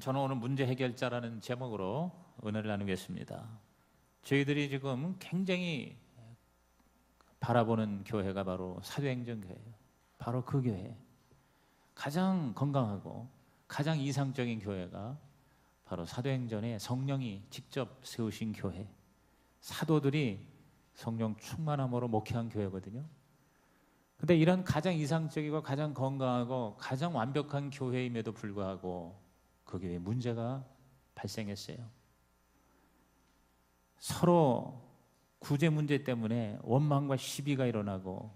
저는 오늘 문제 해결자라는 제목으로 은혜를 나누겠습니다. 저희들이 지금 굉장히 바라보는 교회가 바로 사도행전 교회예요. 바로 그 교회. 가장 건강하고 가장 이상적인 교회가 바로 사도행전에 성령이 직접 세우신 교회. 사도들이 성령 충만함으로 목회한 교회거든요. 근데 이런 가장 이상적이고 가장 건강하고 가장 완벽한 교회임에도 불구하고 그 교회에 문제가 발생했어요. 서로 구제 문제 때문에 원망과 시비가 일어나고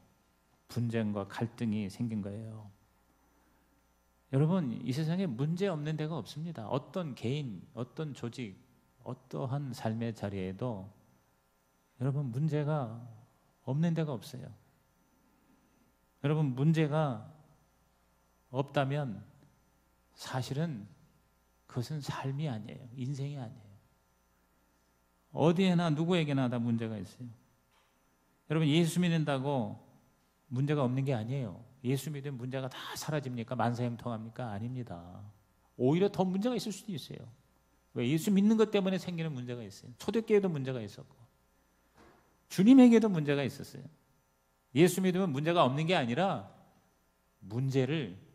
분쟁과 갈등이 생긴 거예요. 여러분, 이 세상에 문제 없는 데가 없습니다. 어떤 개인, 어떤 조직, 어떠한 삶의 자리에도 여러분 문제가 없는 데가 없어요. 여러분, 문제가 없다면 사실은 그것은 삶이 아니에요. 인생이 아니에요. 어디에나 누구에게나 다 문제가 있어요. 여러분, 예수 믿는다고 문제가 없는 게 아니에요. 예수 믿으면 문제가 다 사라집니까? 만사형통합니까? 아닙니다. 오히려 더 문제가 있을 수도 있어요. 왜? 예수 믿는 것 때문에 생기는 문제가 있어요. 초대교회도 문제가 있었고 주님에게도 문제가 있었어요. 예수 믿으면 문제가 없는 게 아니라 문제를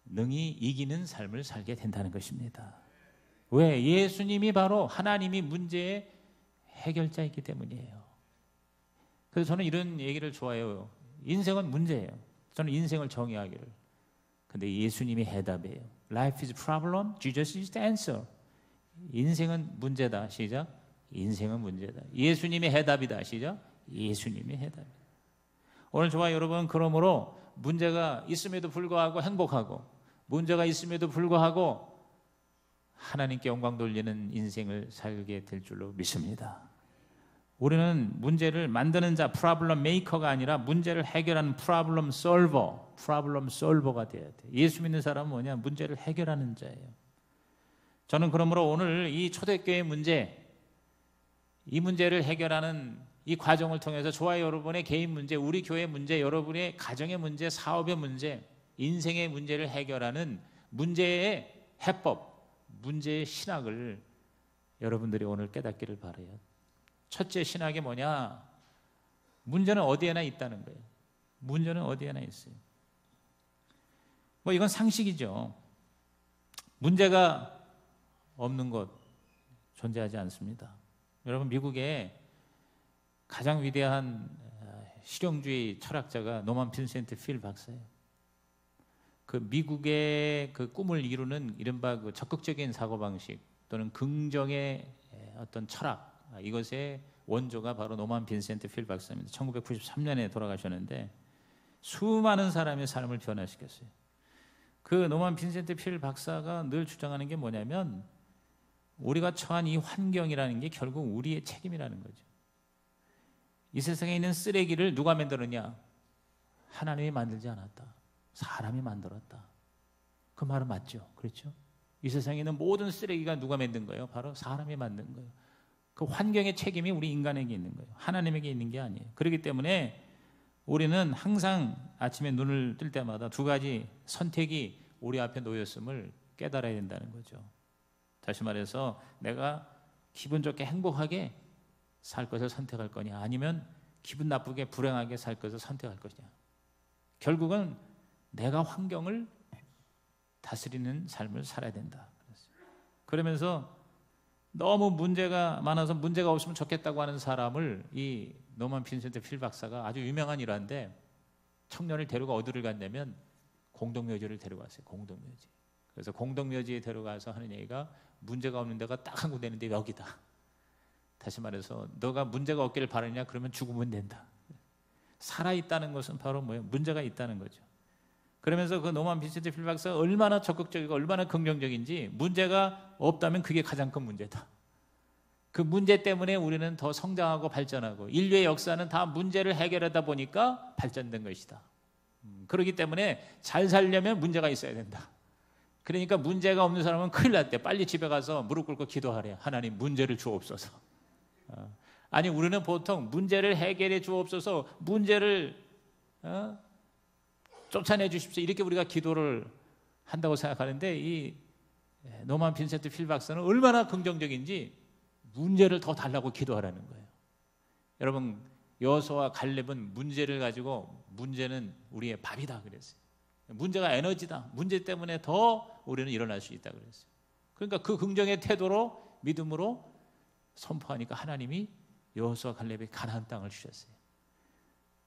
능히 이기는 삶을 살게 된다는 것입니다. 왜? 예수님이 바로 하나님이 문제의 해결자이기 때문이에요. 그래서 저는 이런 얘기를 좋아해요. 인생은 문제예요. 저는 인생을 정의하기를. 근데 예수님이 해답이에요. Life is problem, Jesus is the answer. 인생은 문제다. 시작. 인생은 문제다. 예수님이 해답이다. 시작. 예수님이 해답이다. 오늘 저와 여러분, 그러므로 문제가 있음에도 불구하고 행복하고 문제가 있음에도 불구하고 하나님께 영광 돌리는 인생을 살게 될 줄로 믿습니다. 우리는 문제를 만드는 자, 프로블럼 메이커가 아니라 문제를 해결하는 프로블럼 솔버가 되어야 돼요. 예수 믿는 사람은 뭐냐? 문제를 해결하는 자예요. 저는 그러므로 오늘 이 초대교회의 문제, 이 문제를 해결하는 이 과정을 통해서 저와 여러분의 개인 문제, 우리 교회 문제, 여러분의 가정의 문제, 사업의 문제, 인생의 문제를 해결하는 문제의 해법, 문제의 신학을 여러분들이 오늘 깨닫기를 바라요. 첫째 신학이 뭐냐? 문제는 어디에나 있다는 거예요. 문제는 어디에나 있어요. 뭐 이건 상식이죠. 문제가 없는 곳 존재하지 않습니다. 여러분, 미국에 가장 위대한 실용주의 철학자가 노만 빈센트 필 박사예요. 그 미국의 그 꿈을 이루는 이른바 그 적극적인 사고방식 또는 긍정의 어떤 철학, 이것의 원조가 바로 노만 빈센트 필 박사입니다. 1993년에 돌아가셨는데 수많은 사람의 삶을 변화시켰어요. 그 노만 빈센트 필 박사가 늘 주장하는 게 뭐냐면 우리가 처한 이 환경이라는 게 결국 우리의 책임이라는 거죠. 이 세상에 있는 쓰레기를 누가 만들었냐? 하나님이 만들지 않았다. 사람이 만들었다. 그 말은 맞죠? 그렇죠? 이 세상에 있는 모든 쓰레기가 누가 만든 거예요? 바로 사람이 만든 거예요. 그 환경의 책임이 우리 인간에게 있는 거예요. 하나님에게 있는 게 아니에요. 그렇기 때문에 우리는 항상 아침에 눈을 뜰 때마다 두 가지 선택이 우리 앞에 놓였음을 깨달아야 된다는 거죠. 다시 말해서 내가 기분 좋게 행복하게 살 것을 선택할 거냐, 아니면 기분 나쁘게 불행하게 살 것을 선택할 거냐. 결국은 내가 환경을 다스리는 삶을 살아야 된다. 그러면서 너무 문제가 많아서 문제가 없으면 좋겠다고 하는 사람을 이 노만 빈센트 필 박사가 아주 유명한 일화인데 청년을 데리고 어디를 갔냐면 공동묘지를 데려갔어요. 공동묘지. 그래서 공동묘지에 데려가서 하는 얘기가 문제가 없는 데가 딱 한 군데 있는데 여기다. 다시 말해서 너가 문제가 없기를 바라냐? 그러면 죽으면 된다. 살아있다는 것은 바로 뭐예요? 문제가 있다는 거죠. 그러면서 그 노만 빈센트 필 박사가 얼마나 적극적이고 얼마나 긍정적인지 문제가 없다면 그게 가장 큰 문제다. 그 문제 때문에 우리는 더 성장하고 발전하고 인류의 역사는 다 문제를 해결하다 보니까 발전된 것이다. 그렇기 때문에 잘 살려면 문제가 있어야 된다. 그러니까 문제가 없는 사람은 큰일 났대. 빨리 집에 가서 무릎 꿇고 기도하래. 하나님, 문제를 주옵소서. 아니, 우리는 보통 문제를 해결해 주옵소서, 문제를 쫓아내 주십시오, 이렇게 우리가 기도를 한다고 생각하는데 이 노만 빈센트 필 박사는 얼마나 긍정적인지 문제를 더 달라고 기도하라는 거예요. 여러분, 여호수아와 갈렙은 문제를 가지고 문제는 우리의 밥이다 그랬어요. 문제가 에너지다. 문제 때문에 더 우리는 일어날 수 있다 그랬어요. 그러니까 그 긍정의 태도로 믿음으로 선포하니까 하나님이 여호수아 갈렙에 가나안 땅을 주셨어요.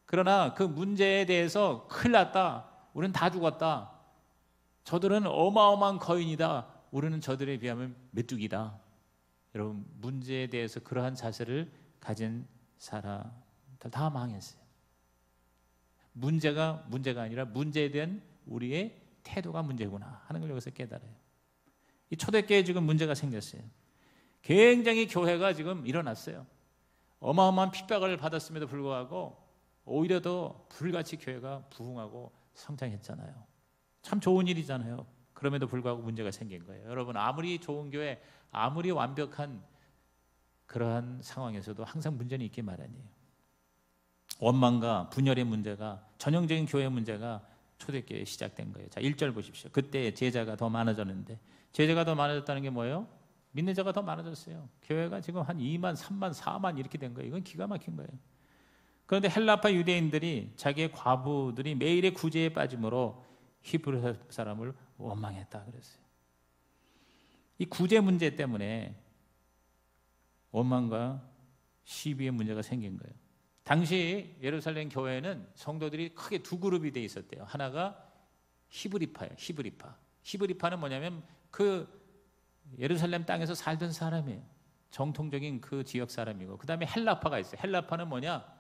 그러나 그 문제에 대해서 큰일 났다. 우리는 다 죽었다. 저들은 어마어마한 거인이다. 우리는 저들에 비하면 메뚜기다. 여러분, 문제에 대해서 그러한 자세를 가진 사람들 다 망했어요. 문제가 아니라 문제에 대한 우리의 태도가 문제구나 하는 걸 여기서 깨달아요. 이 초대교회에 지금 문제가 생겼어요. 굉장히 교회가 지금 일어났어요. 어마어마한 핍박을 받았음에도 불구하고 오히려 더 불같이 교회가 부흥하고 성장했잖아요. 참 좋은 일이잖아요. 그럼에도 불구하고 문제가 생긴 거예요. 여러분, 아무리 좋은 교회, 아무리 완벽한 그러한 상황에서도 항상 문제는 있기 마련이에요. 원망과 분열의 문제가, 전형적인 교회의 문제가 초대교회에 시작된 거예요. 자, 1절 보십시오. 그때 제자가 더 많아졌는데, 제자가 더 많아졌다는 게 뭐예요? 믿는 자가 더 많아졌어요. 교회가 지금 한 2만, 3만, 4만 이렇게 된 거예요. 이건 기가 막힌 거예요. 그런데 헬라파 유대인들이 자기의 과부들이 매일의 구제에 빠짐으로 히브리 사람을 원망했다 그랬어요. 이 구제 문제 때문에 원망과 시비의 문제가 생긴 거예요. 당시 예루살렘 교회는 성도들이 크게 두 그룹이 돼 있었대요. 하나가 히브리파예요. 히브리파는 뭐냐면 그 예루살렘 땅에서 살던 사람이에요. 정통적인 그 지역 사람이고, 그 다음에 헬라파가 있어요. 헬라파는 뭐냐?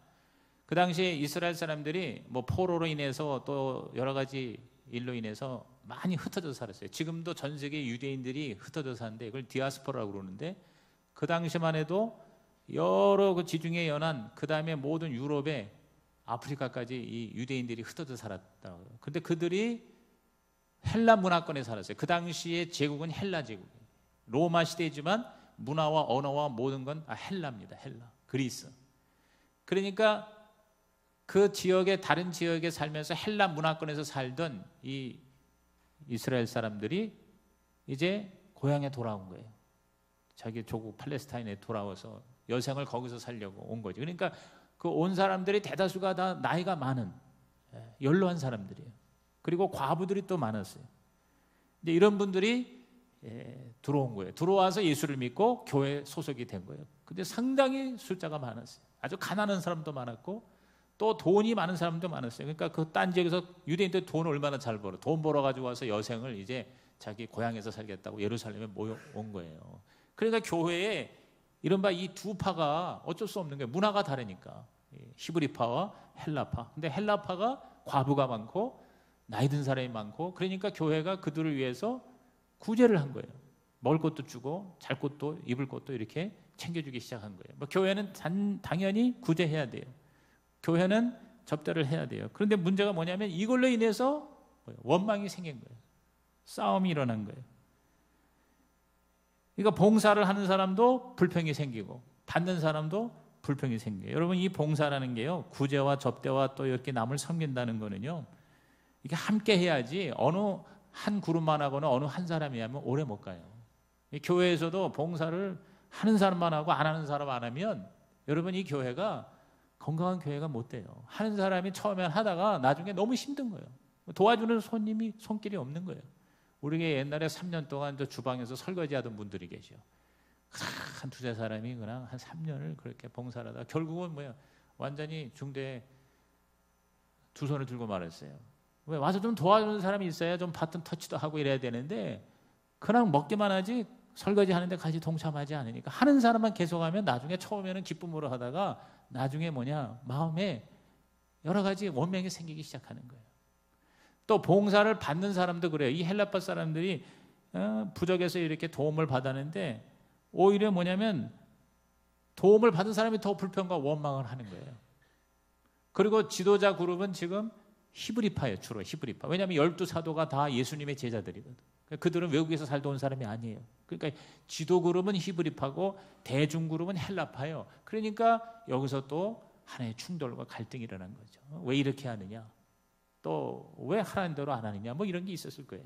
그 당시에 이스라엘 사람들이 뭐 포로로 인해서 또 여러 가지 일로 인해서 많이 흩어져서 살았어요. 지금도 전 세계 유대인들이 흩어져서 사는데 이걸 디아스포라라고 그러는데, 그 당시만 해도 여러 그 지중해 연안, 그 다음에 모든 유럽에 아프리카까지 이 유대인들이 흩어져 살았다고. 근데 그들이 헬라 문화권에 살았어요. 그 당시에 제국은 헬라 제국이에요. 로마 시대이지만 문화와 언어와 모든 건 헬라입니다. 헬라, 그리스. 그러니까 그 지역의 다른 지역에 살면서 헬라 문화권에서 살던 이 이스라엘 사람들이 이제 고향에 돌아온 거예요. 자기 조국 팔레스타인에 돌아와서 여생을 거기서 살려고 온 거죠. 그러니까 그 온 사람들이 대다수가 다 나이가 많은 연로한 사람들이에요. 그리고 과부들이 또 많았어요. 근데 이런 분들이 들어온 거예요. 들어와서 예수를 믿고 교회 소속이 된 거예요. 근데 상당히 숫자가 많았어요. 아주 가난한 사람도 많았고 또 돈이 많은 사람도 많았어요. 그러니까 그 딴 지역에서 유대인들 돈 얼마나 잘 벌어. 돈 벌어가지고 와서 여생을 이제 자기 고향에서 살겠다고 예루살렘에 모여온 거예요. 그러니까 교회에 이른바 이 두 파가 어쩔 수 없는 거예요. 문화가 다르니까. 히브리파와 헬라파. 근데 헬라파가 과부가 많고 나이 든 사람이 많고, 그러니까 교회가 그들을 위해서 구제를 한 거예요. 먹을 것도 주고 잘 것도 입을 것도 이렇게 챙겨주기 시작한 거예요. 뭐 교회는 당연히 구제해야 돼요. 교회는 접대를 해야 돼요. 그런데 문제가 뭐냐면 이걸로 인해서 원망이 생긴 거예요. 싸움이 일어난 거예요. 그러니까 봉사를 하는 사람도 불평이 생기고 받는 사람도 불평이 생겨요. 여러분, 이 봉사라는 게요, 구제와 접대와 또 이렇게 남을 섬긴다는 거는요, 이게 함께 해야지 어느 한 그룹만 하거나 어느 한 사람이 하면 오래 못 가요. 이 교회에서도 봉사를 하는 사람만 하고 안 하는 사람 안 하면 여러분, 이 교회가 건강한 교회가 못 돼요. 하는 사람이 처음엔 하다가 나중에 너무 힘든 거예요. 도와주는 손길이 없는 거예요. 우리가 옛날에 3년 동안 저 주방에서 설거지 하던 분들이 계셔. 한 두세 사람이 그냥 한 3년을 그렇게 봉사를 하다가 결국은 뭐야, 완전히 중대에 두 손을 들고 말했어요. 왜? 와서 좀 도와주는 사람이 있어야 좀 바튼 터치도 하고 이래야 되는데 그냥 먹기만 하지 설거지 하는데 같이 동참하지 않으니까, 하는 사람만 계속하면 나중에 처음에는 기쁨으로 하다가 나중에 뭐냐, 마음에 여러 가지 원명이 생기기 시작하는 거예요. 또 봉사를 받는 사람도 그래요. 이 헬라파 사람들이 부족해서 이렇게 도움을 받았는데 오히려 뭐냐면 도움을 받은 사람이 더 불평과 원망을 하는 거예요. 그리고 지도자 그룹은 지금 히브리파예요. 주로 히브리파. 왜냐하면 12사도가 다 예수님의 제자들이거든. 그들은 외국에서 살다 온 사람이 아니에요. 그러니까 지도 그룹은 히브리파고 대중 그룹은 헬라파예요. 그러니까 여기서 또 하나의 충돌과 갈등이 일어난 거죠. 왜 이렇게 하느냐? 또 왜 하라는 대로 안 하느냐? 뭐 이런 게 있었을 거예요.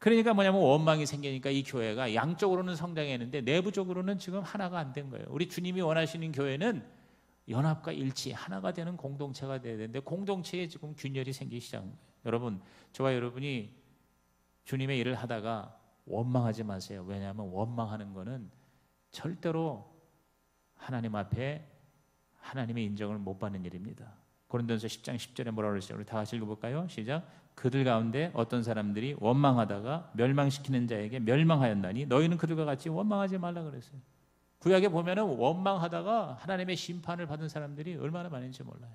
그러니까 뭐냐면 원망이 생기니까 이 교회가 양쪽으로는 성장했는데 내부적으로는 지금 하나가 안 된 거예요. 우리 주님이 원하시는 교회는 연합과 일치, 하나가 되는 공동체가 돼야 되는데 공동체에 지금 균열이 생기기 시작한 거예요. 여러분, 저와 여러분이 주님의 일을 하다가 원망하지 마세요. 왜냐하면 원망하는 거는 절대로 하나님 앞에 하나님의 인정을 못 받는 일입니다. 고린도전서 10장 10절에 뭐라고 그러죠? 우리 다 같이 읽어볼까요? 시작. 그들 가운데 어떤 사람들이 원망하다가 멸망시키는 자에게 멸망하였나니 너희는 그들과 같이 원망하지 말라 그랬어요. 구약에 보면은 원망하다가 하나님의 심판을 받은 사람들이 얼마나 많은지 몰라요.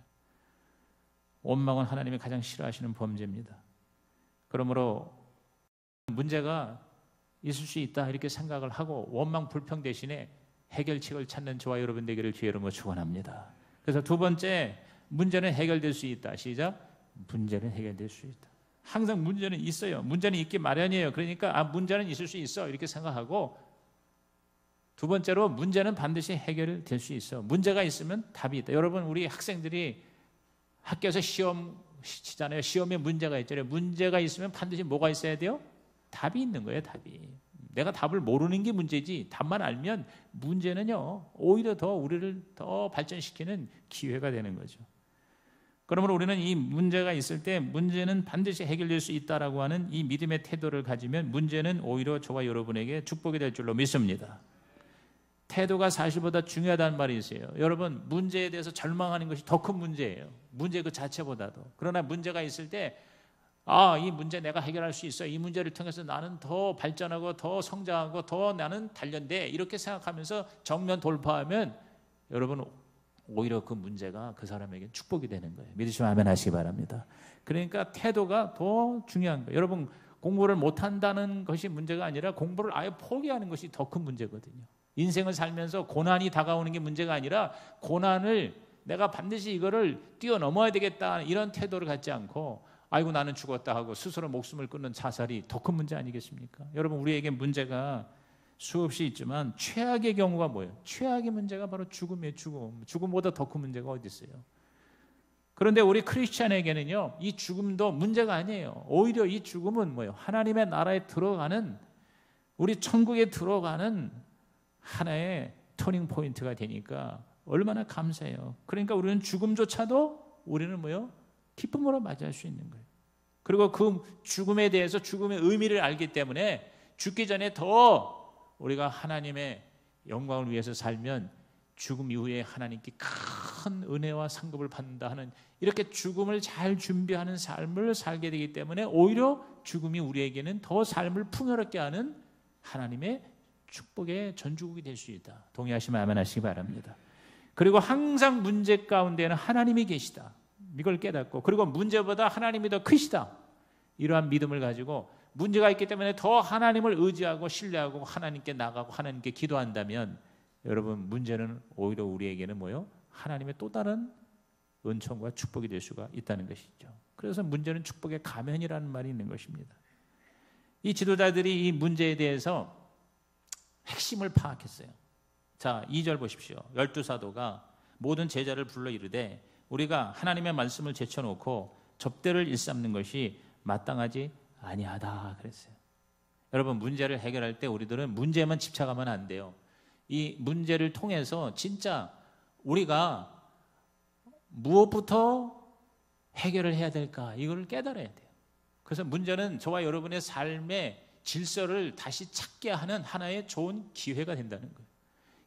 원망은 하나님이 가장 싫어하시는 범죄입니다. 그러므로 문제가 있을 수 있다 이렇게 생각을 하고 원망 불평 대신에 해결책을 찾는 저와 여러분 되기를 주의 이름으로 축원합니다. 그래서 두 번째, 문제는 해결될 수 있다. 시작. 문제는 해결될 수 있다. 항상 문제는 있어요. 문제는 있기 마련이에요. 그러니까 문제는 있을 수 있어 이렇게 생각하고, 두 번째로 문제는 반드시 해결될 수 있어. 문제가 있으면 답이 있다. 여러분, 우리 학생들이 학교에서 시험 치잖아요. 시험에 문제가 있잖아요. 문제가 있으면 반드시 뭐가 있어야 돼요? 답이 있는 거예요. 답이. 내가 답을 모르는 게 문제지, 답만 알면 문제는요 오히려 더 우리를 더 발전시키는 기회가 되는 거죠. 그러므로 우리는 이 문제가 있을 때 문제는 반드시 해결될 수 있다라고 하는 이 믿음의 태도를 가지면 문제는 오히려 저와 여러분에게 축복이 될 줄로 믿습니다. 태도가 사실보다 중요하다는 말이 있어요. 여러분, 문제에 대해서 절망하는 것이 더 큰 문제예요. 문제 그 자체보다도. 그러나 문제가 있을 때 이 문제 내가 해결할 수 있어. 이 문제를 통해서 나는 더 발전하고 더 성장하고 더 나는 단련돼. 이렇게 생각하면서 정면 돌파하면 여러분 오히려 그 문제가 그 사람에게 축복이 되는 거예요. 믿으시면 아멘 하시기 바랍니다. 그러니까 태도가 더 중요한 거예요. 여러분, 공부를 못한다는 것이 문제가 아니라 공부를 아예 포기하는 것이 더 큰 문제거든요. 인생을 살면서 고난이 다가오는 게 문제가 아니라 고난을 내가 반드시 이거를 뛰어넘어야 되겠다 이런 태도를 갖지 않고 아이고 나는 죽었다 하고 스스로 목숨을 끊는 자살이 더 큰 문제 아니겠습니까? 여러분, 우리에게 문제가 수없이 있지만 최악의 경우가 뭐예요? 최악의 문제가 바로 죽음이에요. 죽음보다 더 큰 문제가 어디 있어요? 그런데 우리 크리스찬에게는요 이 죽음도 문제가 아니에요. 오히려 이 죽음은 뭐예요? 하나님의 나라에 들어가는, 우리 천국에 들어가는 하나의 터닝 포인트가 되니까 얼마나 감사해요. 그러니까 우리는 죽음조차도 우리는 뭐예요? 기쁨으로 맞이할 수 있는 거예요. 그리고 그 죽음에 대해서 죽음의 의미를 알기 때문에 죽기 전에 더 우리가 하나님의 영광을 위해서 살면 죽음 이후에 하나님께 큰 은혜와 상급을 받는다 하는, 이렇게 죽음을 잘 준비하는 삶을 살게 되기 때문에 오히려 죽음이 우리에게는 더 삶을 풍요롭게 하는 하나님의 축복의 전주국이 될 수 있다. 동의하시면 아멘 하시기 바랍니다. 그리고 항상 문제 가운데는 하나님이 계시다. 이걸 깨닫고, 그리고 문제보다 하나님이 더 크시다. 이러한 믿음을 가지고 문제가 있기 때문에 더 하나님을 의지하고 신뢰하고 하나님께 나가고 하나님께 기도한다면 여러분, 문제는 오히려 우리에게는 뭐요? 하나님의 또 다른 은총과 축복이 될 수가 있다는 것이죠. 그래서 문제는 축복의 가면이라는 말이 있는 것입니다. 이 지도자들이 이 문제에 대해서 핵심을 파악했어요. 자, 2절 보십시오. 12사도가 모든 제자를 불러 이르되 우리가 하나님의 말씀을 제쳐놓고 접대를 일삼는 것이 마땅하지 아니하다 그랬어요. 여러분, 문제를 해결할 때 우리들은 문제만 집착하면 안 돼요. 이 문제를 통해서 진짜 우리가 무엇부터 해결을 해야 될까, 이걸 깨달아야 돼요. 그래서 문제는 저와 여러분의 삶의 질서를 다시 찾게 하는 하나의 좋은 기회가 된다는 거예요.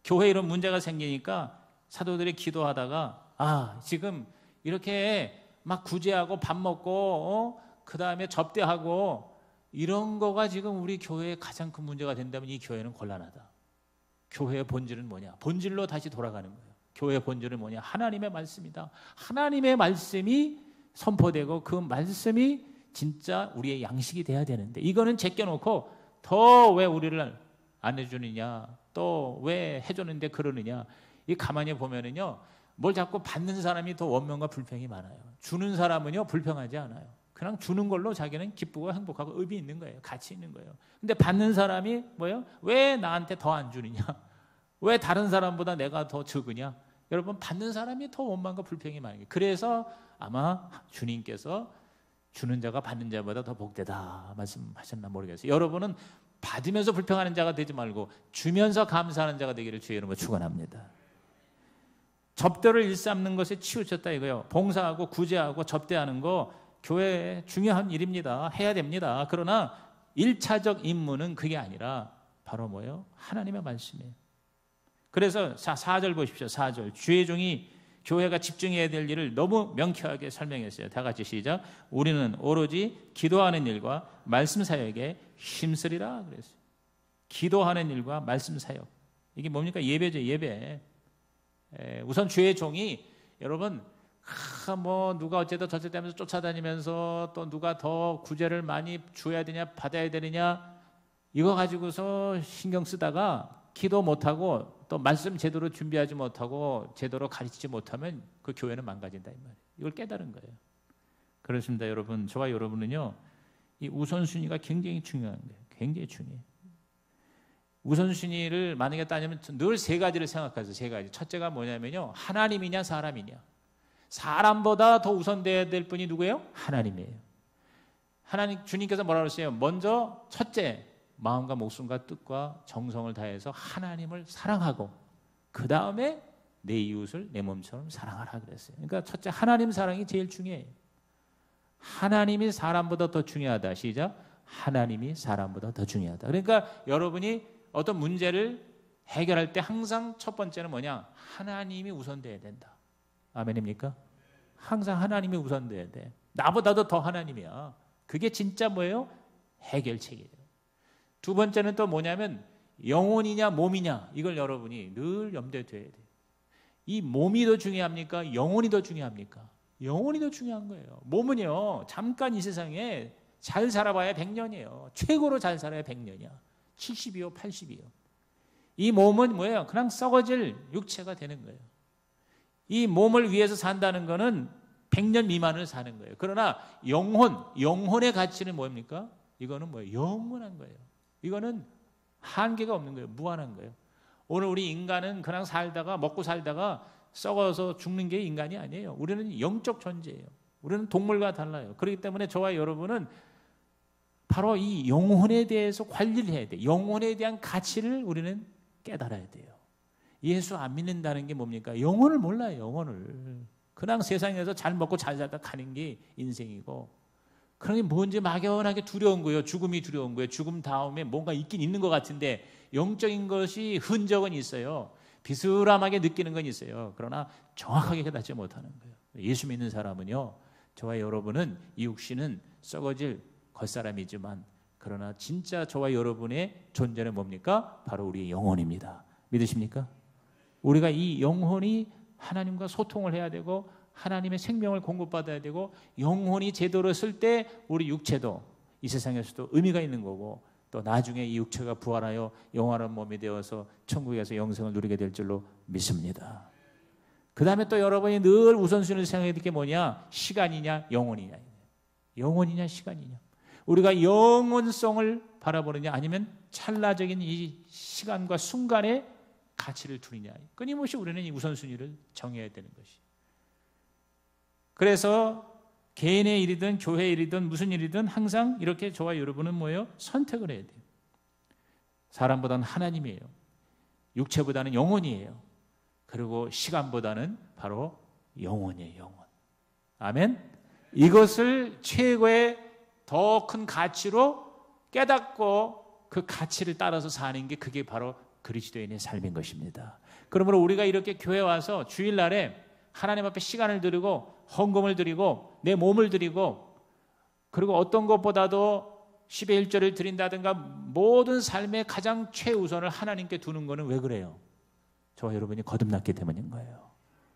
교회에 이런 문제가 생기니까 사도들이 기도하다가 지금 이렇게 막 구제하고 밥 먹고 그 다음에 접대하고 이런 거가 지금 우리 교회의 가장 큰 문제가 된다면 이 교회는 곤란하다. 교회의 본질은 뭐냐? 본질로 다시 돌아가는 거예요. 교회의 본질은 뭐냐? 하나님의 말씀이다. 하나님의 말씀이 선포되고 그 말씀이 진짜 우리의 양식이 돼야 되는데 이거는 제껴놓고 더 왜 우리를 안 해주느냐, 또 왜 해줬는데 그러느냐, 이 가만히 보면은요 뭘 자꾸 받는 사람이 더 원망과 불평이 많아요. 주는 사람은요 불평하지 않아요. 그냥 주는 걸로 자기는 기쁘고 행복하고 의미 있는 거예요. 가치 있는 거예요. 근데 받는 사람이 뭐예요? 왜 나한테 더 안 주느냐? 왜 다른 사람보다 내가 더 적으냐? 여러분, 받는 사람이 더 원망과 불평이 많아요. 그래서 아마 주님께서 주는 자가 받는 자보다 더 복되다 말씀하셨나 모르겠어요. 여러분은 받으면서 불평하는 자가 되지 말고 주면서 감사하는 자가 되기를 주의 이름으로 축원합니다. 접대를 일삼는 것에 치우쳤다 이거요. 봉사하고 구제하고 접대하는 거 교회에 중요한 일입니다. 해야 됩니다. 그러나 1차적 임무는 그게 아니라 바로 뭐예요? 하나님의 말씀이에요. 그래서 4절 보십시오. 4절. 주의 종이 교회가 집중해야 될 일을 너무 명쾌하게 설명했어요. 다 같이 시작. 우리는 오로지 기도하는 일과 말씀 사역에 힘쓰리라 그랬어요. 기도하는 일과 말씀 사역. 이게 뭡니까? 예배죠, 예배. 우선 주의 종이 여러분 뭐 누가 어쨌든 저쨌든 하면서 쫓아다니면서 또 누가 더 구제를 많이 줘야 되냐 받아야 되느냐 이거 가지고서 신경 쓰다가 기도 못하고 또 말씀 제대로 준비하지 못하고 제대로 가르치지 못하면 그 교회는 망가진다 이 말이에요. 이걸 깨달은 거예요. 그렇습니다. 여러분, 저와 여러분은요 이 우선순위가 굉장히 중요한 거예요. 굉장히 중요해요. 우선순위를 만약에 따지면 늘 세 가지를 생각하세요. 세 가지. 첫째가 뭐냐면요, 하나님이냐 사람이냐. 사람보다 더 우선돼야 될 분이 누구예요? 하나님이에요. 하나님, 주님께서 뭐라고 했어요? 먼저 첫째, 마음과 목숨과 뜻과 정성을 다해서 하나님을 사랑하고 그 다음에 내 이웃을 내 몸처럼 사랑하라 그랬어요. 그러니까 첫째, 하나님 사랑이 제일 중요해요. 하나님이 사람보다 더 중요하다. 시작. 하나님이 사람보다 더 중요하다. 그러니까 여러분이 어떤 문제를 해결할 때 항상 첫 번째는 뭐냐? 하나님이 우선돼야 된다. 아멘입니까? 항상 하나님이 우선돼야 돼. 나보다도 더 하나님이야. 그게 진짜 뭐예요? 해결책이에요. 두 번째는 또 뭐냐면 영혼이냐 몸이냐, 이걸 여러분이 늘 염두에 둬야 돼요. 이 몸이 더 중요합니까? 영혼이 더 중요합니까? 영혼이 더 중요한 거예요. 몸은요 잠깐 이 세상에 잘 살아봐야 100년이에요. 최고로 잘 살아야 100년이야. 70이요 80이요. 이 몸은 뭐예요? 그냥 썩어질 육체가 되는 거예요. 이 몸을 위해서 산다는 거는 100년 미만을 사는 거예요. 그러나 영혼의 가치는 뭡니까? 이거는 뭐예요? 영원한 거예요. 이거는 한계가 없는 거예요. 무한한 거예요. 오늘 우리 인간은 그냥 살다가 먹고 살다가 썩어서 죽는 게 인간이 아니에요. 우리는 영적 존재예요. 우리는 동물과 달라요. 그렇기 때문에 저와 여러분은 바로 이 영혼에 대해서 관리를 해야 돼요. 영혼에 대한 가치를 우리는 깨달아야 돼요. 예수 안 믿는다는 게 뭡니까? 영혼을 몰라요. 영혼을. 그냥 세상에서 잘 먹고 잘 살다 가는 게 인생이고, 그러니 뭔지 막연하게 두려운 거예요. 죽음이 두려운 거예요. 죽음 다음에 뭔가 있긴 있는 것 같은데 영적인 것이 흔적은 있어요. 비스람하게 느끼는 건 있어요. 그러나 정확하게 깨닫지 못하는 거예요. 예수 믿는 사람은요, 저와 여러분은 이 육신은 썩어질 겉사람이지만 그러나 진짜 저와 여러분의 존재는 뭡니까? 바로 우리의 영혼입니다. 믿으십니까? 우리가 이 영혼이 하나님과 소통을 해야 되고 하나님의 생명을 공급받아야 되고, 영혼이 제대로 쓸 때 우리 육체도 이 세상에서도 의미가 있는 거고, 또 나중에 이 육체가 부활하여 영원한 몸이 되어서 천국에서 영생을 누리게 될 줄로 믿습니다. 그 다음에 또 여러분이 늘 우선순위를 생각해야 될 게 뭐냐? 시간이냐 영혼이냐. 영혼이냐 시간이냐. 우리가 영원성을 바라보느냐 아니면 찰나적인 이 시간과 순간에 가치를 두느냐. 끊임없이 우리는 이 우선순위를 정해야 되는 것이. 그래서 개인의 일이든 교회 일이든 무슨 일이든 항상 이렇게 저와 여러분은 뭐예요? 선택을 해야 돼요. 사람보다는 하나님이에요. 육체보다는 영혼이에요. 그리고 시간보다는 바로 영혼이에요. 영혼. 아멘. 이것을 최고의 더 큰 가치로 깨닫고 그 가치를 따라서 사는 게, 그게 바로 그리스도인의 삶인 것입니다. 그러므로 우리가 이렇게 교회 와서 주일날에 하나님 앞에 시간을 드리고 헌금을 드리고 내 몸을 드리고, 그리고 어떤 것보다도 10의 1조를 드린다든가 모든 삶의 가장 최우선을 하나님께 두는 것은 왜 그래요? 저와 여러분이 거듭났기 때문인 거예요.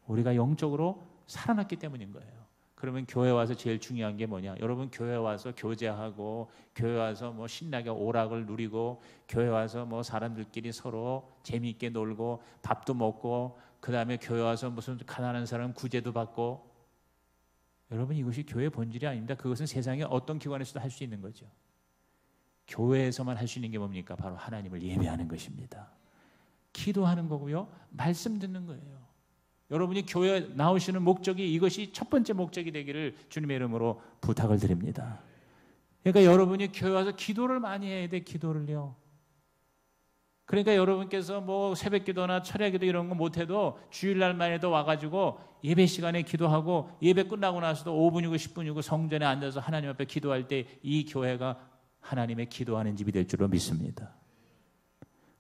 우리가 영적으로 살아났기 때문인 거예요. 그러면 교회 와서 제일 중요한 게 뭐냐? 여러분, 교회 와서 교제하고, 교회 와서 뭐 신나게 오락을 누리고, 교회 와서 뭐 사람들끼리 서로 재미있게 놀고 밥도 먹고, 그 다음에 교회 와서 무슨 가난한 사람 구제도 받고. 여러분, 이것이 교회의 본질이 아닙니다. 그것은 세상의 어떤 기관에서도 할 수 있는 거죠. 교회에서만 할 수 있는 게 뭡니까? 바로 하나님을 예배하는 것입니다. 기도하는 거고요, 말씀 듣는 거예요. 여러분이 교회 나오시는 목적이 이것이 첫 번째 목적이 되기를 주님의 이름으로 부탁을 드립니다. 그러니까 여러분이 교회 와서 기도를 많이 해야 돼. 기도를요. 그러니까 여러분께서 뭐 새벽기도나 철야기도 이런 거 못해도 주일날만 해도 와가지고 예배 시간에 기도하고 예배 끝나고 나서도 5분이고 10분이고 성전에 앉아서 하나님 앞에 기도할 때 이 교회가 하나님의 기도하는 집이 될 줄로 믿습니다.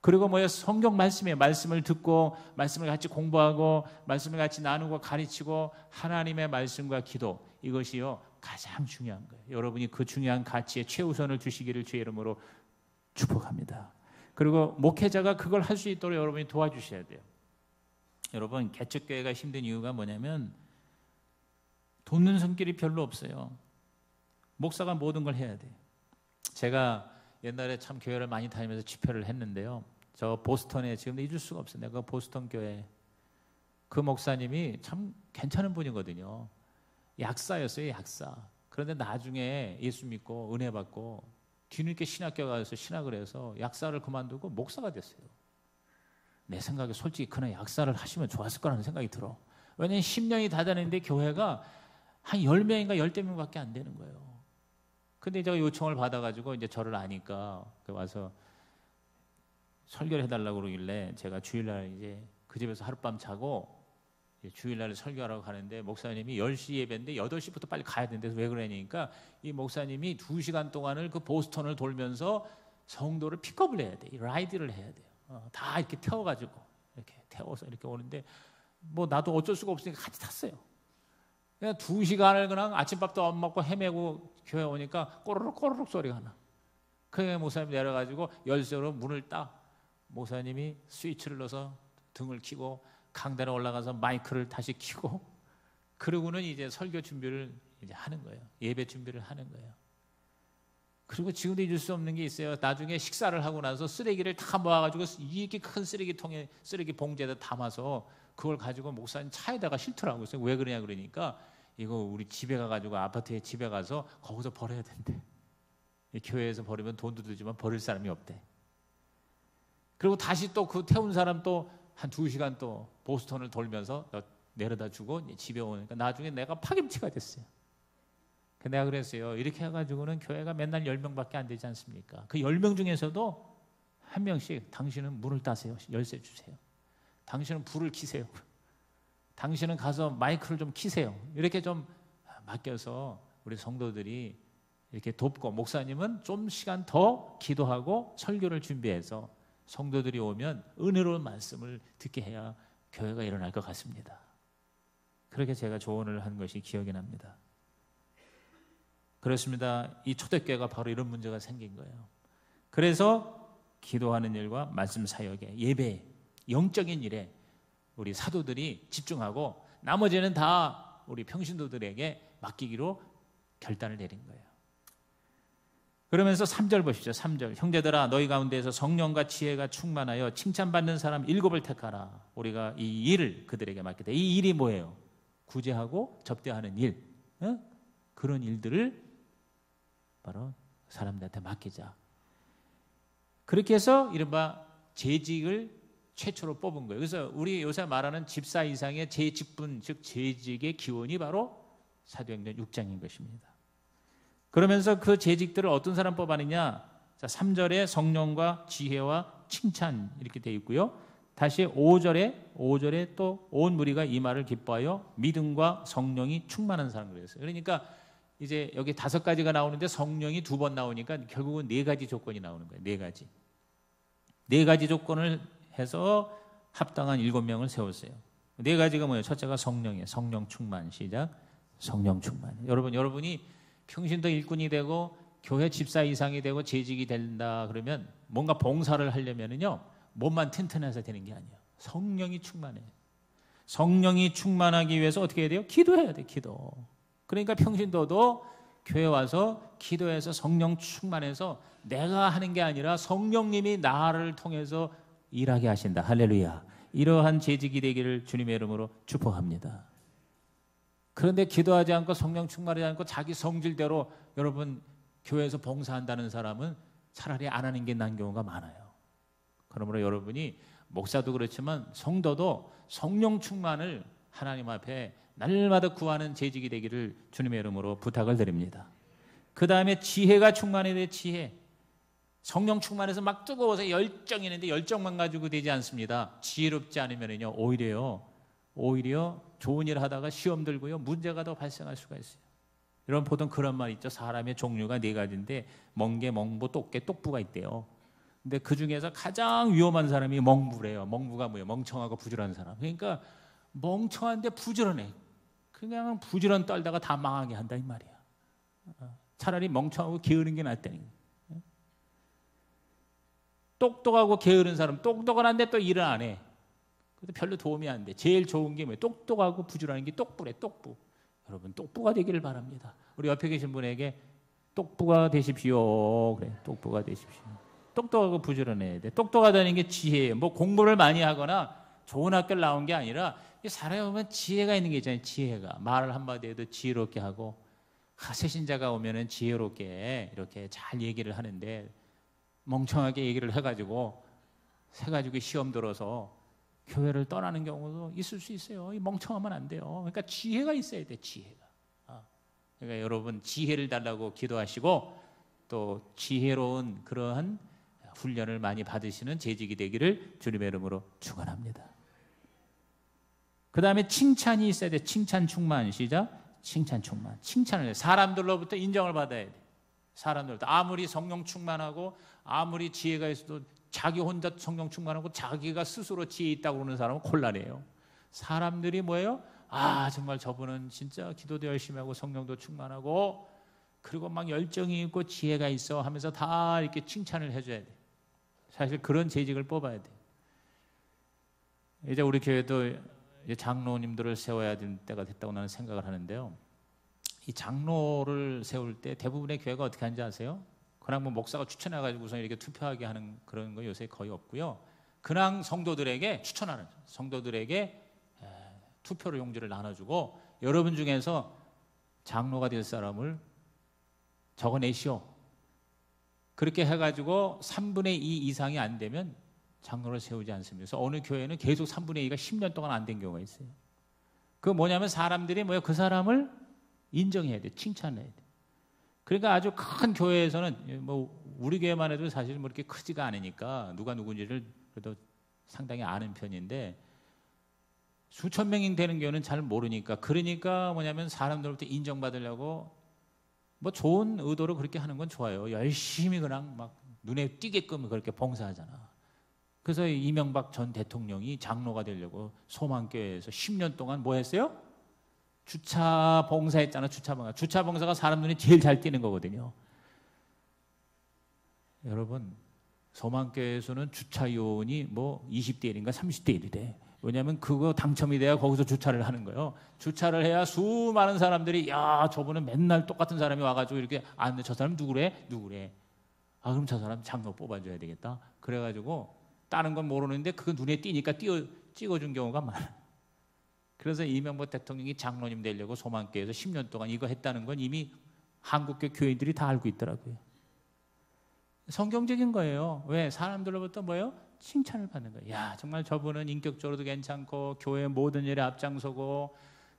그리고 뭐야, 성경 말씀에 말씀을 듣고 말씀을 같이 공부하고 말씀을 같이 나누고 가르치고 하나님의 말씀과 기도, 이것이요 가장 중요한 거예요. 여러분이 그 중요한 가치에 최우선을 두시기를 주의 이름으로 축복합니다. 그리고 목회자가 그걸 할 수 있도록 여러분이 도와주셔야 돼요. 여러분, 개척교회가 힘든 이유가 뭐냐면 돕는 손길이 별로 없어요. 목사가 모든 걸 해야 돼요. 제가 옛날에 참 교회를 많이 다니면서 집회를 했는데요. 저 보스턴에 지금 잊을 수가 없어요. 내가 보스턴 교회 그 목사님이 참 괜찮은 분이거든요. 약사였어요, 약사. 그런데 나중에 예수 믿고 은혜 받고 뒤늦게 신학교 가서 신학을 해서 약사를 그만두고 목사가 됐어요. 내 생각에 솔직히 그냥 약사를 하시면 좋았을 거라는 생각이 들어. 왜냐하면 10년이 다 되는데 교회가 한 10명인가 10명밖에 안 되는 거예요. 근데 제가 요청을 받아가지고 이제 저를 아니까 와서 설교를 해달라고 그러길래 제가 주일날 이제 그 집에서 하룻밤 자고 주일날 설교하러 가는데 목사님이 10시 예배인데 8시부터 빨리 가야 된대서 왜 그러냐니까 이 목사님이 2시간 동안을 그 보스턴을 돌면서 성도를 픽업을 해야 돼. 라이드를 해야 돼요. 다 이렇게 태워가지고 이렇게 태워서 이렇게 오는데 뭐 나도 어쩔 수가 없으니까 같이 탔어요. 그냥 2시간을 그냥 아침밥도 안 먹고 헤매고 교회 오니까 꼬르륵 꼬르륵 소리가 나. 그게 목사님 내려가지고 열쇠로 문을 딱 목사님이 스위치를 넣어서 등을 켜고 강단에 올라가서 마이크를 다시 켜고 그러고는 이제 설교 준비를 이제 하는 거예요. 예배 준비를 하는 거예요. 그리고 지금도 잊을 수 없는 게 있어요. 나중에 식사를 하고 나서 쓰레기를 다 모아가지고 이렇게 큰 쓰레기통에 쓰레기 봉지에다 담아서 그걸 가지고 목사님 차에다가 실더라고요. 왜 그러냐 그러니까 이거 우리 집에 가가지고 아파트에 집에 가서 거기서 버려야 된대. 교회에서 버리면 돈도 들지만 버릴 사람이 없대. 그리고 다시 또 그 태운 사람 또 한 2시간 또 보스턴을 돌면서 내려다 주고 집에 오니까 나중에 내가 파김치가 됐어요. 내가 그랬어요. 이렇게 해가지고는 교회가 맨날 10명밖에 안 되지 않습니까? 그 10명 중에서도 한 명씩 당신은 문을 따세요. 열쇠 주세요. 당신은 불을 켜세요. 당신은 가서 마이크를 좀 켜세요. 이렇게 좀 맡겨서 우리 성도들이 이렇게 돕고 목사님은 좀 시간 더 기도하고 설교를 준비해서 성도들이 오면 은혜로운 말씀을 듣게 해야 교회가 일어날 것 같습니다. 그렇게 제가 조언을 한 것이 기억이 납니다. 그렇습니다. 이 초대교회가 바로 이런 문제가 생긴 거예요. 그래서 기도하는 일과 말씀 사역에 예배, 영적인 일에 우리 사도들이 집중하고 나머지는 다 우리 평신도들에게 맡기기로 결단을 내린 거예요. 그러면서 3절 보십시오. 3절. 형제들아 너희 가운데에서 성령과 지혜가 충만하여 칭찬받는 사람 7을 택하라. 우리가 이 일을 그들에게 맡게 돼. 이 일이 뭐예요? 구제하고 접대하는 일. 그런 일들을 바로 사람들한테 맡기자. 그렇게 해서 이른바 재직을 최초로 뽑은 거예요. 그래서 우리 요새 말하는 집사 이상의 재직분, 즉 재직의 기원이 바로 사도행전 6장인 것입니다. 그러면서 그 재직들을 어떤 사람 뽑아내냐? 자, 3절에 성령과 지혜와 칭찬 이렇게 되어 있고요. 다시 5절에 또 온 무리가 이 말을 기뻐하여 믿음과 성령이 충만한 사람 그랬어요. 그러니까 이제 여기 5가지가 나오는데 성령이 2번 나오니까 결국은 4가지 조건이 나오는 거예요. 4가지. 4가지 조건을 해서 합당한 7명을 세웠어요. 4가지가 뭐예요? 첫째가 성령이에요. 성령 충만. 시작. 성령 충만. 여러분이 평신도 일꾼이 되고 교회 집사 이상이 되고 재직이 된다 그러면 뭔가 봉사를 하려면은요 몸만 튼튼해서 되는 게 아니에요. 성령이 충만해요. 성령이 충만하기 위해서 어떻게 해야 돼요? 기도해야 돼. 기도. 그러니까 평신도도 교회 와서 기도해서 성령 충만해서 내가 하는 게 아니라 성령님이 나를 통해서 일하게 하신다. 할렐루야. 이러한 재직이 되기를 주님의 이름으로 축복합니다. 그런데 기도하지 않고 성령 충만하지 않고 자기 성질대로 여러분 교회에서 봉사한다는 사람은 차라리 안 하는 게 나은 경우가 많아요. 그러므로 여러분이 목사도 그렇지만 성도도 성령 충만을 하나님 앞에 날마다 구하는 재직이 되기를 주님의 이름으로 부탁을 드립니다. 그 다음에 지혜가 충만해야 돼. 지혜. 성령 충만해서 막 뜨거워서 열정이 있는데 열정만 가지고 되지 않습니다. 지혜롭지 않으면요 오히려 좋은 일 하다가 시험 들고요 문제가 더 발생할 수가 있어요. 여러분 보통 그런 말 있죠. 사람의 종류가 4가지인데 멍게, 멍부, 똑개, 똑부가 있대요. 근데 그 중에서 가장 위험한 사람이 멍부래요. 멍부가 뭐예요? 멍청하고 부지런한 사람. 그러니까 멍청한데 부지런해. 그냥 부지런 떨다가 다 망하게 한다 이 말이야. 차라리 멍청하고 게으른 게 낫다는 거예요. 똑똑하고 게으른 사람, 똑똑은 한데 또 일을 안 해. 그래도 별로 도움이 안 돼. 제일 좋은 게 뭐예요? 똑똑하고 부지런한 게 똑부래, 똑부. 여러분 똑부가 되기를 바랍니다. 우리 옆에 계신 분에게 똑부가 되십시오. 그래, 똑부가 되십시오. 똑똑하고 부지런해야 돼. 똑똑하다는 게 지혜예요. 뭐 공부를 많이 하거나 좋은 학교를 나온 게 아니라 살아야 보면 지혜가 있는 게 있잖아요. 지혜가 말을 한마디 해도 지혜롭게 하고 새신자가 오면은 지혜롭게 이렇게 잘 얘기를 하는데 멍청하게 얘기를 해가지고 시험 들어서 교회를 떠나는 경우도 있을 수 있어요. 멍청하면 안 돼요. 그러니까 지혜가 있어야 돼. 지혜가. 그러니까 여러분 지혜를 달라고 기도하시고 또 지혜로운 그러한 훈련을 많이 받으시는 재직이 되기를 주님의 이름으로 축원합니다. 그 다음에 칭찬이 있어야 돼. 칭찬 충만. 시작. 칭찬 충만. 칭찬을 해. 사람들로부터 인정을 받아야 돼. 사람들로부터. 아무리 성령 충만하고 아무리 지혜가 있어도 자기 혼자 성령 충만하고 자기가 스스로 지혜 있다고 그러는 사람은 곤란해요. 사람들이 뭐예요? 아 정말 저분은 진짜 기도도 열심히 하고 성령도 충만하고 그리고 막 열정이 있고 지혜가 있어 하면서 다 이렇게 칭찬을 해줘야 돼. 사실 그런 재직을 뽑아야 돼. 이제 우리 교회도 이제 장로님들을 세워야 될 때가 됐다고 나는 생각을 하는데요. 이 장로를 세울 때 대부분의 교회가 어떻게 하는지 아세요? 그냥 뭐 목사가 추천해가지고서 이렇게 투표하게 하는 그런 거 요새 거의 없고요. 그냥 성도들에게 추천하는 성도들에게 투표로 용지를 나눠주고 여러분 중에서 장로가 될 사람을 적어내시오. 그렇게 해가지고 3분의 2 이상이 안 되면 장로를 세우지 않습니다. 그래서 어느 교회는 계속 3분의 2가 10년 동안 안 된 경우가 있어요. 그 뭐냐면 사람들이 그 사람을 인정해야 돼, 칭찬해야 돼. 그러니까 아주 큰 교회에서는 뭐 우리 교회만 해도 사실 뭐 이렇게 크지가 않으니까 누가 누군지를 그래도 상당히 아는 편인데 수천 명이 되는 교회는 잘 모르니까 그러니까 뭐냐면 사람들로부터 인정받으려고 뭐 좋은 의도로 그렇게 하는 건 좋아요. 열심히 그냥 막 눈에 띄게끔 그렇게 봉사하잖아. 그래서 이명박 전 대통령이 장로가 되려고 소망교회에서 10년 동안 뭐 했어요? 주차 봉사했잖아. 주차 봉사가 사람 눈에 제일 잘 띄는 거거든요. 여러분 소망교회에서는 주차 요원이 뭐 20대 1인가 30대 1이래. 왜냐하면 그거 당첨이 돼야 거기서 주차를 하는 거예요. 주차를 해야 수많은 사람들이 야 저분은 맨날 똑같은 사람이 와가지고 이렇게 안 돼. 저 사람 누구래? 아 그럼 저 사람 장로 뽑아줘야 되겠다. 그래가지고 다른 건 모르는데 그거 눈에 띄니까 찍어준 경우가 많아요. 그래서 이명박 대통령이 장로님 되려고 소망교회에서 10년 동안 이거 했다는 건 이미 한국교 교인들이 다 알고 있더라고요. 성경적인 거예요. 왜? 사람들로부터 뭐예요? 칭찬을 받는 거예요. 야 정말 저분은 인격적으로도 괜찮고 교회 모든 일에 앞장서고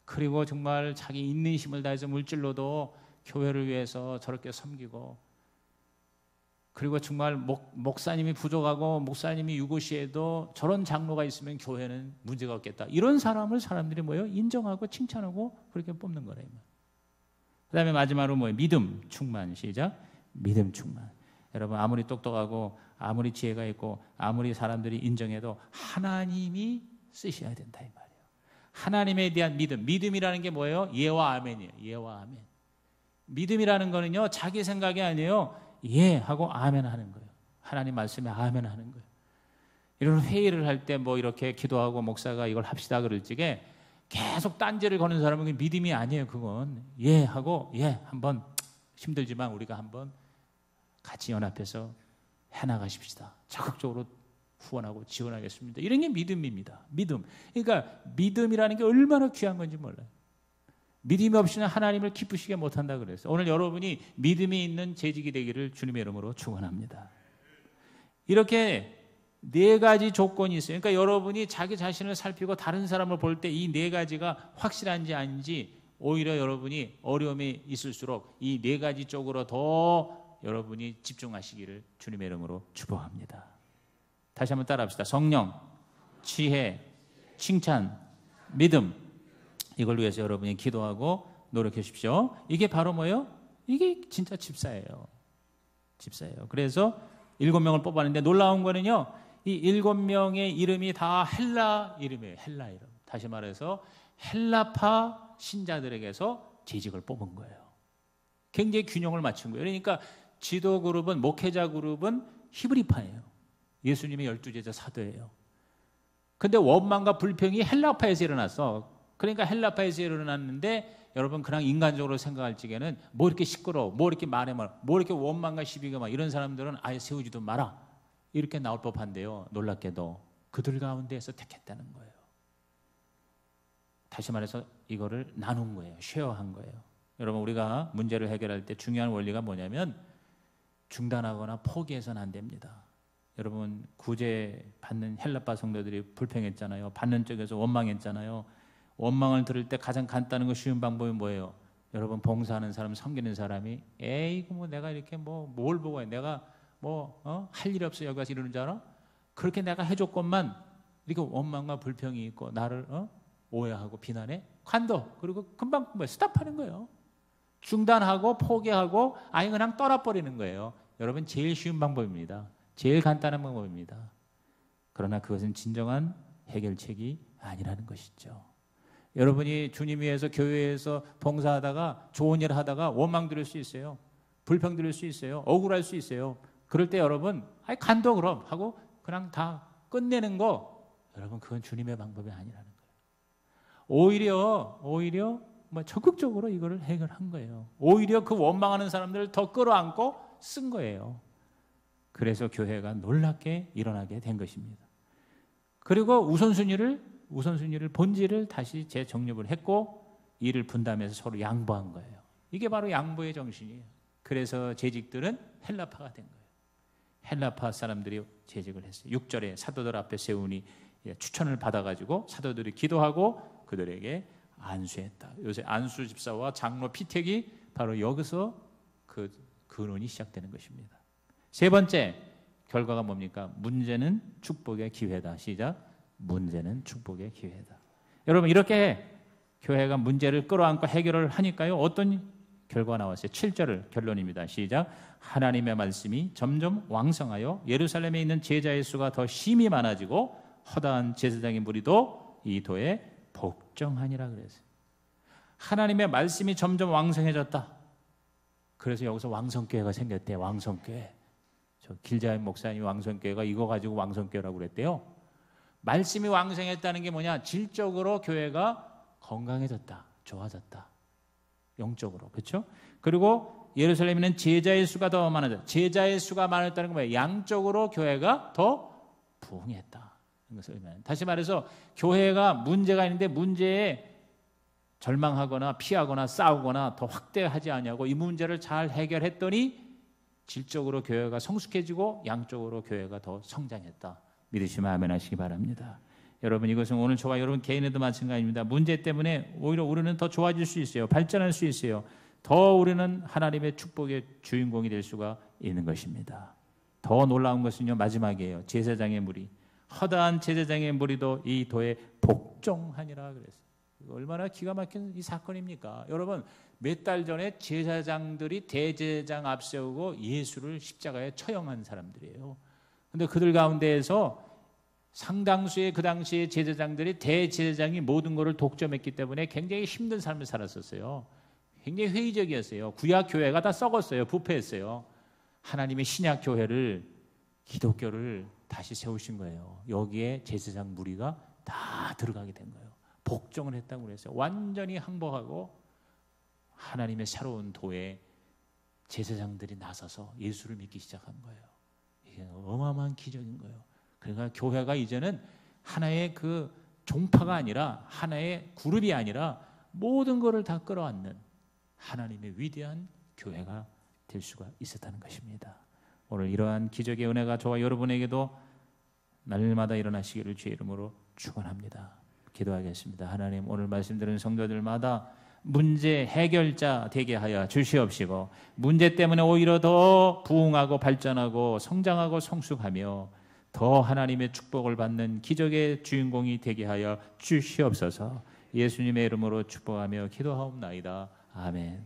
그리고 정말 자기 있는 힘을 다해서 물질로도 교회를 위해서 저렇게 섬기고 그리고 정말 목사님이 부족하고 목사님이 유고시에도 저런 장로가 있으면 교회는 문제가 없겠다. 이런 사람을 사람들이 뭐예요? 인정하고 칭찬하고 그렇게 뽑는 거래요. 그 다음에 마지막으로 뭐예요? 믿음 충만. 시작. 믿음 충만. 여러분 아무리 똑똑하고 아무리 지혜가 있고 아무리 사람들이 인정해도 하나님이 쓰셔야 된다 이 말이에요. 하나님에 대한 믿음. 믿음이라는 게 뭐예요? 예와 아멘이에요. 예와 아멘. 믿음이라는 거는요 자기 생각이 아니에요. 예 하고 아멘 하는 거예요. 하나님 말씀에 아멘 하는 거예요. 이런 회의를 할 때 뭐 이렇게 기도하고 목사가 이걸 합시다 그럴 적에 계속 딴지를 거는 사람은 믿음이 아니에요. 그건 예 하고 예 한번 힘들지만 우리가 한번 같이 연합해서 해나가십시다. 적극적으로 후원하고 지원하겠습니다. 이런 게 믿음입니다. 믿음. 그러니까 믿음이라는 게 얼마나 귀한 건지 몰라요. 믿음이 없이는 하나님을 기쁘시게 못한다 그랬어요. 오늘 여러분이 믿음이 있는 재직이 되기를 주님의 이름으로 축원합니다. 이렇게 네 가지 조건이 있어요. 그러니까 여러분이 자기 자신을 살피고 다른 사람을 볼 때 이 네 가지가 확실한지 아닌지 오히려 여러분이 어려움이 있을수록 이 네 가지 쪽으로 더 여러분이 집중하시기를 주님의 이름으로 축복합니다. 다시 한번 따라합시다. 성령, 지혜, 칭찬, 믿음. 이걸 위해서 여러분이 기도하고 노력하십시오. 이게 바로 뭐예요? 이게 진짜 집사예요. 집사예요. 그래서 7명을 뽑았는데 놀라운 거는요, 이 7명의 이름이 다 헬라 이름이에요. 헬라 이름. 다시 말해서 헬라파 신자들에게서 재직을 뽑은 거예요. 굉장히 균형을 맞춘 거예요. 그러니까 지도 그룹은, 목회자 그룹은 히브리파예요. 예수님의 12제자 사도예요. 근데 원망과 불평이 헬라파에서 일어났어. 그러니까 헬라파에서 일어났는데 여러분 그냥 인간적으로 생각할 적에는 뭐 이렇게 시끄러워, 뭐 이렇게 말해 말, 뭐 이렇게 원망과 시비가 막 이런 사람들은 아예 세우지도 마라 이렇게 나올 법한데요. 놀랍게도 그들 가운데에서 택했다는 거예요. 다시 말해서 이거를 나눈 거예요. 쉐어한 거예요. 여러분 우리가 문제를 해결할 때 중요한 원리가 뭐냐면 중단하거나 포기해서는 안 됩니다. 여러분 구제 받는 헬라파 성도들이 불평했잖아요. 받는 쪽에서 원망했잖아요. 원망을 들을 때 가장 간단한 거 쉬운 방법이 뭐예요? 여러분 봉사하는 사람, 섬기는 사람이 에이 뭐 내가 이렇게 뭐 뭘 보고 해? 내가 뭐 할 일이 없어 여기 와서 이러는 줄 알아? 그렇게 내가 해줬건만 이렇게 원망과 불평이 있고 나를 오해하고 비난해? 관둬. 그리고 금방 스탑하는 거예요. 중단하고 포기하고 아예 그냥 떠나버리는 거예요. 여러분 제일 쉬운 방법입니다. 제일 간단한 방법입니다. 그러나 그것은 진정한 해결책이 아니라는 것이죠. 여러분이 주님 위해서 교회에서 봉사하다가 좋은 일 하다가 원망 들을 수 있어요. 불평 들을 수 있어요. 억울할 수 있어요. 그럴 때 여러분 아이 간도 그럼 하고 그냥 다 끝내는 거 여러분 그건 주님의 방법이 아니라는 거예요. 오히려 뭐 적극적으로 이거를 해결한 거예요. 오히려 그 원망하는 사람들을 더 끌어안고 쓴 거예요. 그래서 교회가 놀랍게 일어나게 된 것입니다. 그리고 우선순위를 본질을 다시 재정립을 했고 일을 분담해서 서로 양보한 거예요. 이게 바로 양보의 정신이에요. 그래서 재직들은 헬라파가 된 거예요. 헬라파 사람들이 재직을 했어요. 6절에 사도들 앞에 세우니 추천을 받아가지고 사도들이 기도하고 그들에게 안수했다. 요새 안수 집사와 장로 피택이 바로 여기서 그 근원이 시작되는 것입니다. 세 번째 결과가 뭡니까? 문제는 축복의 기회다. 시작. 문제는 축복의 기회다. 여러분 이렇게 교회가 문제를 끌어안고 해결을 하니까요. 어떤 결과가 나왔어요? 7절 결론입니다. 시작. 하나님의 말씀이 점점 왕성하여 예루살렘에 있는 제자의 수가 더 심히 많아지고 허다한 제사장의 무리도 이 도에 복종하니라 그랬어요. 하나님의 말씀이 점점 왕성해졌다. 그래서 여기서 왕성교회가 생겼대요. 왕성교회. 저 길자인 목사님 왕성교회가 이거 가지고 왕성교회라고 그랬대요. 말씀이 왕성했다는 게 뭐냐? 질적으로 교회가 건강해졌다. 좋아졌다. 영적으로. 그렇죠? 그리고 예루살렘에는 제자의 수가 더 많아졌다. 제자의 수가 많았다는 건 뭐예요? 양적으로 교회가 더 부흥했다. 다시 말해서 교회가 문제가 있는데 문제에 절망하거나 피하거나 싸우거나 더 확대하지 않냐고 이 문제를 잘 해결했더니 질적으로 교회가 성숙해지고 양적으로 교회가 더 성장했다. 믿으시면 아멘 하시기 바랍니다. 여러분 이것은 오늘 저와 여러분 개인에도 마찬가지입니다. 문제 때문에 오히려 우리는 더 좋아질 수 있어요. 발전할 수 있어요. 더 우리는 하나님의 축복의 주인공이 될 수가 있는 것입니다. 더 놀라운 것은요 마지막이에요. 제사장의 무리. 허다한 제사장의 무리도 이 도에 복종하니라 그랬어요. 얼마나 기가 막힌 이 사건입니까? 여러분 몇 달 전에 제사장들이 대제사장 앞세우고 예수를 십자가에 처형한 사람들이에요. 근데 그들 가운데에서 상당수의 그 당시의 제사장들이 대제사장이 모든 것을 독점했기 때문에 굉장히 힘든 삶을 살았었어요. 굉장히 회의적이었어요. 구약 교회가 다 썩었어요. 부패했어요. 하나님의 신약 교회를 기독교를 다시 세우신 거예요. 여기에 제사장 무리가 다 들어가게 된 거예요. 복종을 했다고 그랬어요. 완전히 항복하고 하나님의 새로운 도에 제사장들이 나서서 예수를 믿기 시작한 거예요. 이게 어마어마한 기적인 거예요. 그러니까 교회가 이제는 하나의 그 종파가 아니라 하나의 그룹이 아니라 모든 것을 다 끌어안는 하나님의 위대한 교회가 될 수가 있었다는 것입니다. 오늘 이러한 기적의 은혜가 저와 여러분에게도 날마다 일어나시기를 주의 이름으로 축원합니다. 기도하겠습니다. 하나님, 오늘 말씀드린 성도들마다 문제 해결자 되게 하여 주시옵시고, 문제 때문에 오히려 더 부흥하고 발전하고 성장하고 성숙하며 더 하나님의 축복을 받는 기적의 주인공이 되게 하여 주시옵소서. 예수님의 이름으로 축복하며 기도하옵나이다. 아멘.